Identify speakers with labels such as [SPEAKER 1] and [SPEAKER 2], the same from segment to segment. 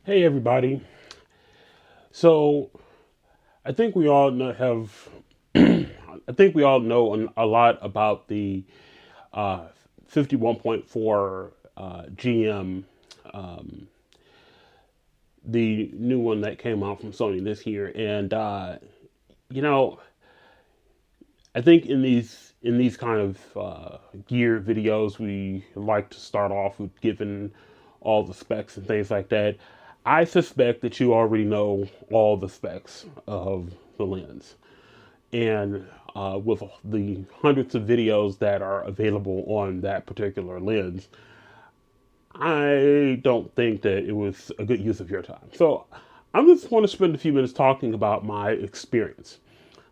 [SPEAKER 1] Hey everybody. So I think we all have I think we all know a lot about the uh, 51.4 GM, um, the new one that came out from Sony this year, and you know I think in these kind of gear videos we like to start off with giving all the specs and things like that. I suspect that you already know all the specs of the lens. And with the hundreds of videos that are available on that particular lens, I don't think that it was a good use of your time. So I just want to spend a few minutes talking about my experience.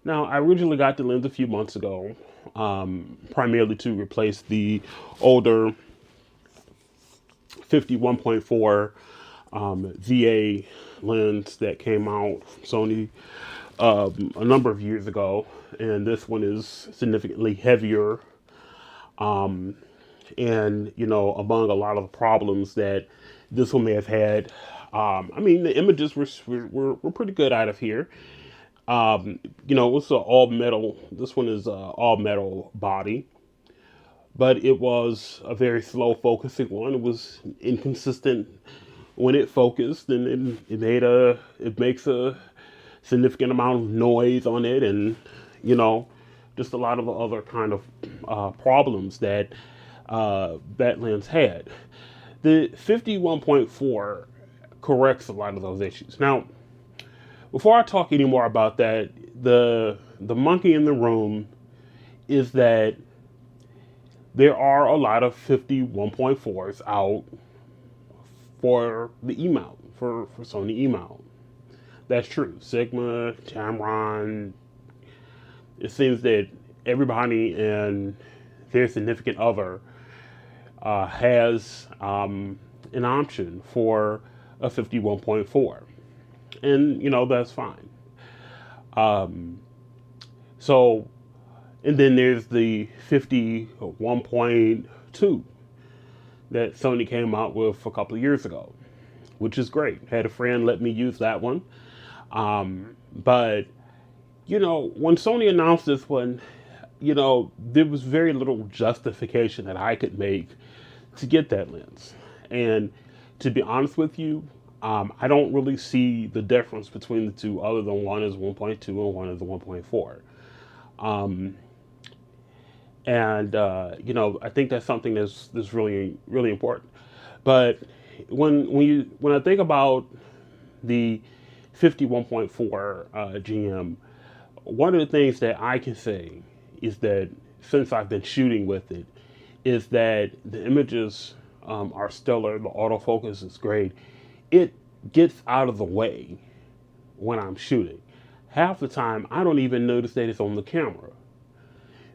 [SPEAKER 1] Now, I originally got the lens a few months ago, primarily to replace the older 51.4 VA lens that came out from Sony a number of years ago, and this one is significantly heavier. And among a lot of the problems that this one may have had, I mean, the images were pretty good out of here. It was an all metal. This one is all metal body, but it was a very slow focusing one. It was inconsistent when it focused, and it makes a significant amount of noise on it, and you know, just a lot of the other kind of problems that that lens had. The 51.4 corrects a lot of those issues. Now, before I talk any more about that, the monkey in the room is that there are a lot of 51.4s out for the E mount, for Sony E mount. That's true. Sigma, Tamron, it seems that everybody and their significant other has an option for a 51.4. And, that's fine. Um, so, and then there's the 51.2 that Sony came out with a couple of years ago, which is great. Had a friend let me use that one. But when Sony announced this one, there was very little justification that I could make to get that lens. And to be honest with you, I don't really see the difference between the two other than one is 1.2 and one is 1.4. Um, and I think that's something that's really really important. But when I think about the 51.4 GM, one of the things that I can say is that since I've been shooting with it, is that the images are stellar. The autofocus is great. It gets out of the way when I'm shooting. Half the time, I don't even notice that it's on the camera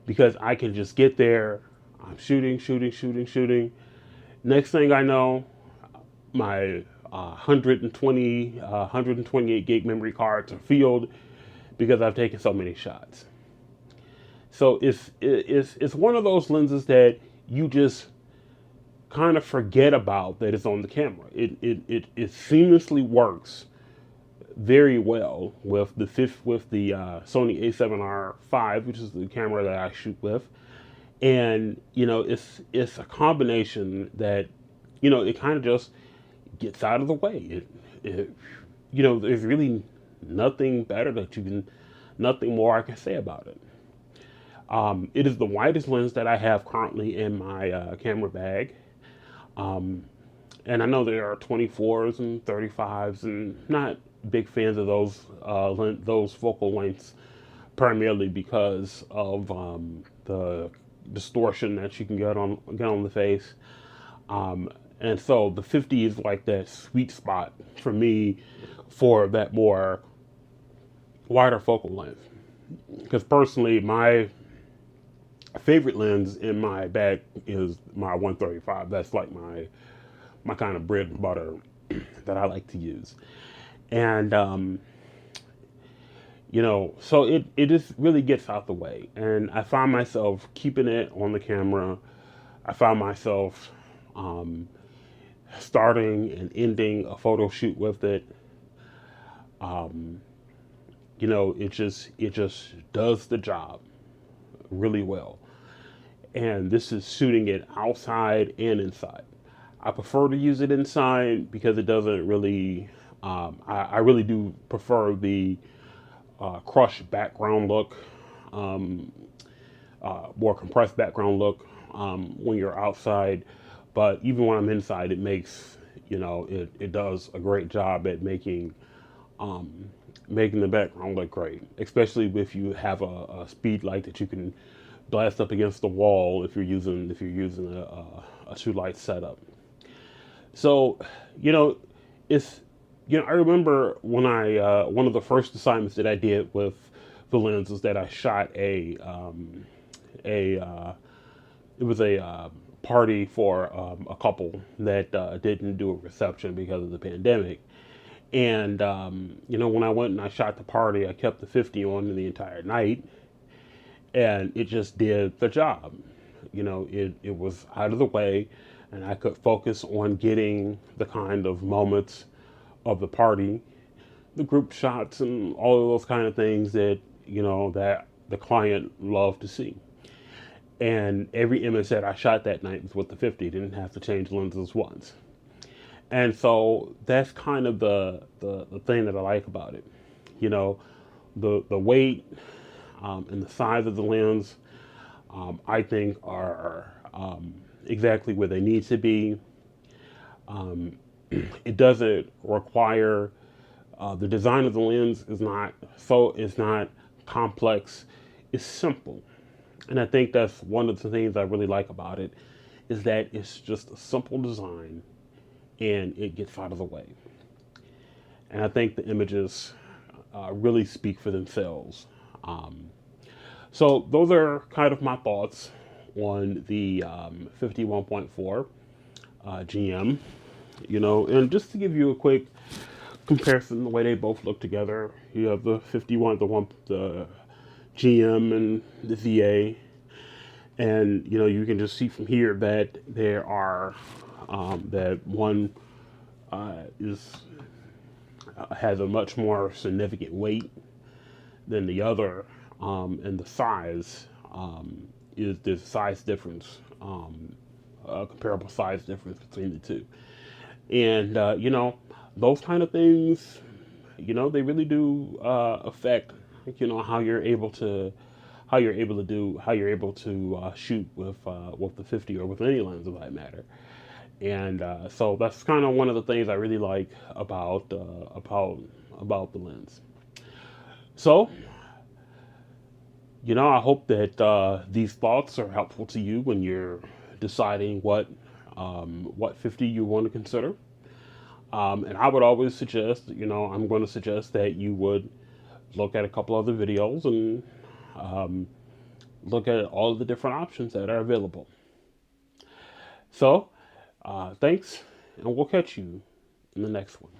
[SPEAKER 1] because I can just get there. I'm shooting, shooting, shooting, shooting. Next thing I know, my 128 gig memory cards are filled because I've taken so many shots. So it's one of those lenses that you just kind of forget about that it's on the camera. It seamlessly works very well with the Sony A7R5, which is the camera that I shoot with, and it's a combination that it kind of just gets out of the way. There's really nothing better nothing more I can say about it. It is the widest lens that I have currently in my camera bag. Um, and I know there are 24s and 35s, and not big fans of those focal lengths, primarily because of the distortion that you can get on the face. And so the 50 is like that sweet spot for me for that more wider focal length. Because personally, my favorite lens in my bag is my 135. That's like my kind of bread and butter that I like to use. And so it just really gets out the way. And I find myself keeping it on the camera. I find myself starting and ending a photo shoot with it. You know, it just does the job really well. And this is shooting it outside and inside. I prefer to use it inside because it doesn't really. I really do prefer the crushed background look, um, more compressed background look when you're outside. But even when I'm inside, it makes, you know, it does a great job at um, making the background look great, especially if you have a speed light that you can blast up against the wall if you're using a two light setup. So, you know, it's I remember when I one of the first assignments that I did with the lens was that I shot a it was a party for a couple that didn't do a reception because of the pandemic. And you know, when I went and I shot the party, I kept the 50 on the entire night, and it just did the job. You know, it was out of the way, and I could focus on getting the kind of moments of the party, the group shots, and all of those kind of things that, you know, that the client loved to see. And every image that I shot that night was with the 50. Didn't have to change lenses once. And so that's kind of the thing that I like about it. You know, the weight and the size of the lens, I think are exactly where they need to be. Um, it doesn't require the design of the lens is not complex. It's simple, and I think that's one of the things I really like about it is that it's just a simple design and it gets out of the way. And I think the images really speak for themselves. Um, so those are kind of my thoughts on the 51.4 GM. You know, and just to give you a quick comparison, the way they both look together, you have the 51, the GM and the VA, and you know you can just see from here that there are that one is has a much more significant weight than the other, and the size is the size difference, a comparable size difference between the two. And you know, those kind of things, you know, they really do affect, you know, how you're able to shoot with the 50 or with any lens of that matter. And so that's kind of one of the things I really like about the lens. So, you know, I hope that these thoughts are helpful to you when you're deciding what 50 you want to consider. And I would always suggest, you know, I'm going to suggest that you would look at a couple other videos and um, look at all of the different options that are available. So, thanks, and we'll catch you in the next one.